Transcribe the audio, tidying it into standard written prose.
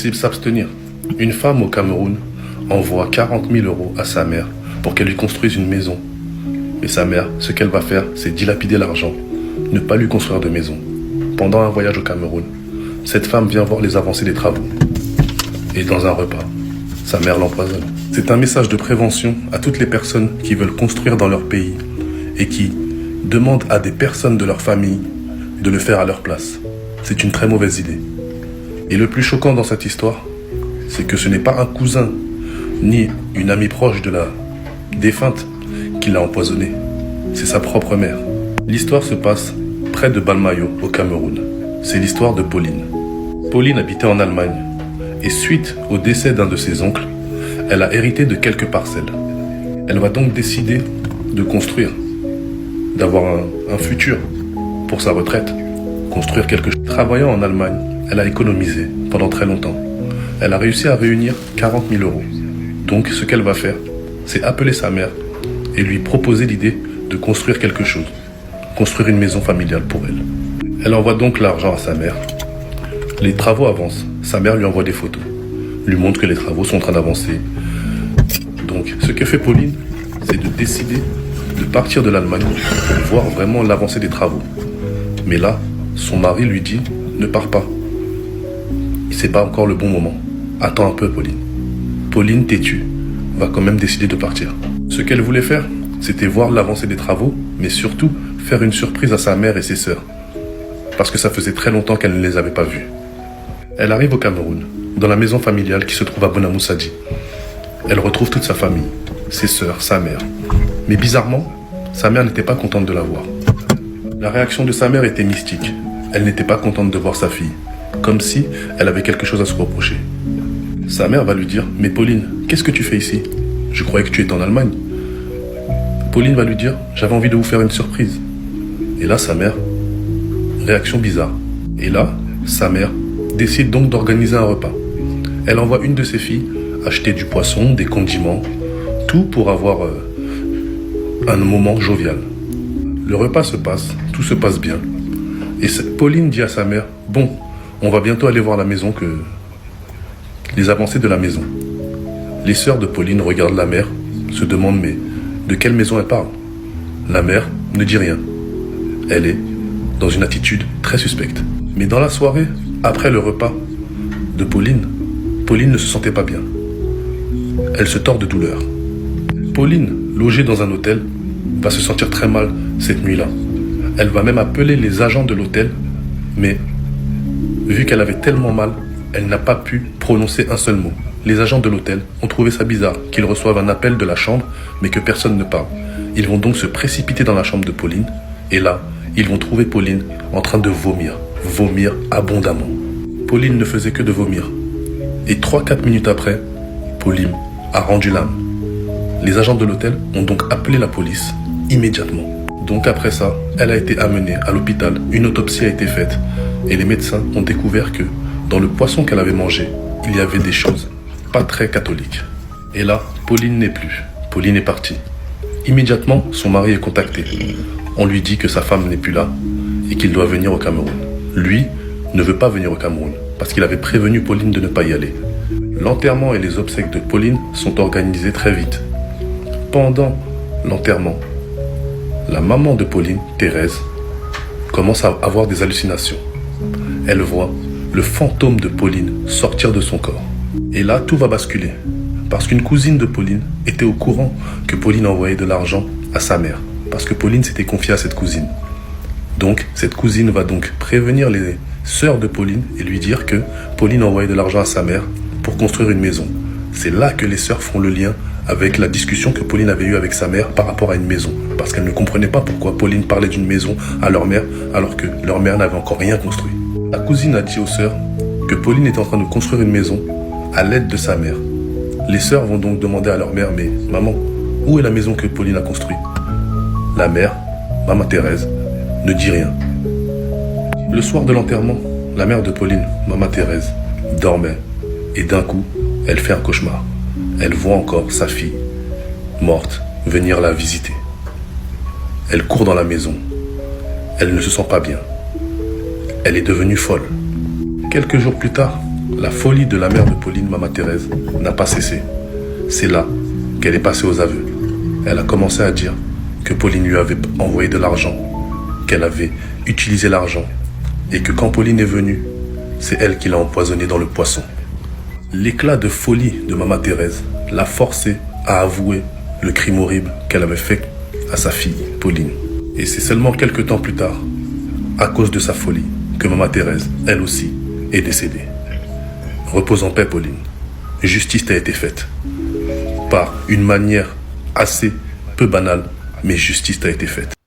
S'il s'abstenir. Une femme au Cameroun envoie 40 000 € à sa mère pour qu'elle lui construise une maison. Et sa mère, ce qu'elle va faire, c'est dilapider l'argent, ne pas lui construire de maison. Pendant un voyage au Cameroun, cette femme vient voir les avancées des travaux. Et dans un repas, sa mère l'empoisonne. C'est un message de prévention à toutes les personnes qui veulent construire dans leur pays et qui demandent à des personnes de leur famille de le faire à leur place. C'est une très mauvaise idée. Et le plus choquant dans cette histoire, c'est que ce n'est pas un cousin ni une amie proche de la défunte qui l'a empoisonné. C'est sa propre mère. L'histoire se passe près de Balmayo, au Cameroun. C'est l'histoire de Pauline. Pauline habitait en Allemagne et suite au décès d'un de ses oncles, elle a hérité de quelques parcelles. Elle va donc décider de construire, d'avoir un futur pour sa retraite, construire quelque chose. Travaillant en Allemagne, elle a économisé pendant très longtemps. Elle a réussi à réunir 40 000 €. Donc ce qu'elle va faire, c'est appeler sa mère et lui proposer l'idée de construire quelque chose, construire une maison familiale pour elle. Elle envoie donc l'argent à sa mère. Les travaux avancent. Sa mère lui envoie des photos, lui montre que les travaux sont en train d'avancer. Donc ce que fait Pauline, c'est de décider de partir de l'Allemagne pour voir vraiment l'avancée des travaux. Mais là, son mari lui dit « Ne pars pas. C'est pas encore le bon moment. Attends un peu, Pauline. » Pauline, têtue, va quand même décider de partir. Ce qu'elle voulait faire, c'était voir l'avancée des travaux, mais surtout faire une surprise à sa mère et ses sœurs. Parce que ça faisait très longtemps qu'elle ne les avait pas vues. Elle arrive au Cameroun, dans la maison familiale qui se trouve à Bonamoussadi. Elle retrouve toute sa famille, ses sœurs, sa mère. Mais bizarrement, sa mère n'était pas contente de la voir. La réaction de sa mère était mystique. Elle n'était pas contente de voir sa fille, comme si elle avait quelque chose à se reprocher. Sa mère va lui dire « Mais Pauline, qu'est-ce que tu fais ici? Je croyais que tu étais en Allemagne. » Pauline va lui dire « J'avais envie de vous faire une surprise. » Et là, sa mère, réaction bizarre. Et là, sa mère décide donc d'organiser un repas. Elle envoie une de ses filles acheter du poisson, des condiments, tout pour avoir un moment jovial. Le repas se passe, tout se passe bien. Et Pauline dit à sa mère « Bon, on va bientôt aller voir la maison les avancées de la maison. » Les sœurs de Pauline regardent la mère, se demandent « Mais de quelle maison elle parle ?» La mère ne dit rien. Elle est dans une attitude très suspecte. Mais dans la soirée, après le repas de Pauline, Pauline ne se sentait pas bien. Elle se tord de douleur. Pauline, logée dans un hôtel, va se sentir très mal cette nuit-là. Elle va même appeler les agents de l'hôtel, mais vu qu'elle avait tellement mal, elle n'a pas pu prononcer un seul mot. Les agents de l'hôtel ont trouvé ça bizarre qu'ils reçoivent un appel de la chambre, mais que personne ne parle. Ils vont donc se précipiter dans la chambre de Pauline, et là, ils vont trouver Pauline en train de vomir abondamment. Pauline ne faisait que de vomir. Et 3-4 minutes après, Pauline a rendu l'âme. Les agents de l'hôtel ont donc appelé la police immédiatement. Donc après ça, elle a été amenée à l'hôpital, une autopsie a été faite et les médecins ont découvert que dans le poisson qu'elle avait mangé, il y avait des choses pas très catholiques. Et là, Pauline n'est plus. Pauline est partie. Immédiatement, son mari est contacté. On lui dit que sa femme n'est plus là et qu'il doit venir au Cameroun. Lui ne veut pas venir au Cameroun parce qu'il avait prévenu Pauline de ne pas y aller. L'enterrement et les obsèques de Pauline sont organisés très vite. Pendant l'enterrement, la maman de Pauline, Thérèse, commence à avoir des hallucinations. Elle voit le fantôme de Pauline sortir de son corps. Et là, tout va basculer. Parce qu'une cousine de Pauline était au courant que Pauline envoyait de l'argent à sa mère. Parce que Pauline s'était confiée à cette cousine. Donc, cette cousine va donc prévenir les sœurs de Pauline et lui dire que Pauline envoyait de l'argent à sa mère pour construire une maison. C'est là que les sœurs font le lien avec la discussion que Pauline avait eue avec sa mère par rapport à une maison. Parce qu'elle ne comprenait pas pourquoi Pauline parlait d'une maison à leur mère alors que leur mère n'avait encore rien construit. La cousine a dit aux sœurs que Pauline était en train de construire une maison à l'aide de sa mère. Les sœurs vont donc demander à leur mère « Mais maman, où est la maison que Pauline a construite ?» La mère, maman Thérèse, ne dit rien. Le soir de l'enterrement, la mère de Pauline, maman Thérèse, dormait et d'un coup, elle fait un cauchemar. Elle voit encore sa fille, morte, venir la visiter. Elle court dans la maison. Elle ne se sent pas bien. Elle est devenue folle. Quelques jours plus tard, La folie de la mère de Pauline, Maman Thérèse, n'a pas cessé. C'est là qu'elle est passée aux aveux. Elle a commencé à dire que Pauline lui avait envoyé de l'argent, qu'elle avait utilisé l'argent et que quand Pauline est venue, c'est elle qui l'a empoisonné dans le poisson. L'éclat de folie de Maman Thérèse l'a forcée à avouer le crime horrible qu'elle avait fait à sa fille, Pauline. Et c'est seulement quelques temps plus tard, à cause de sa folie, que Maman Thérèse, elle aussi, est décédée. Repose en paix, Pauline. Justice t'a été faite. Par une manière assez peu banale, mais justice t'a été faite.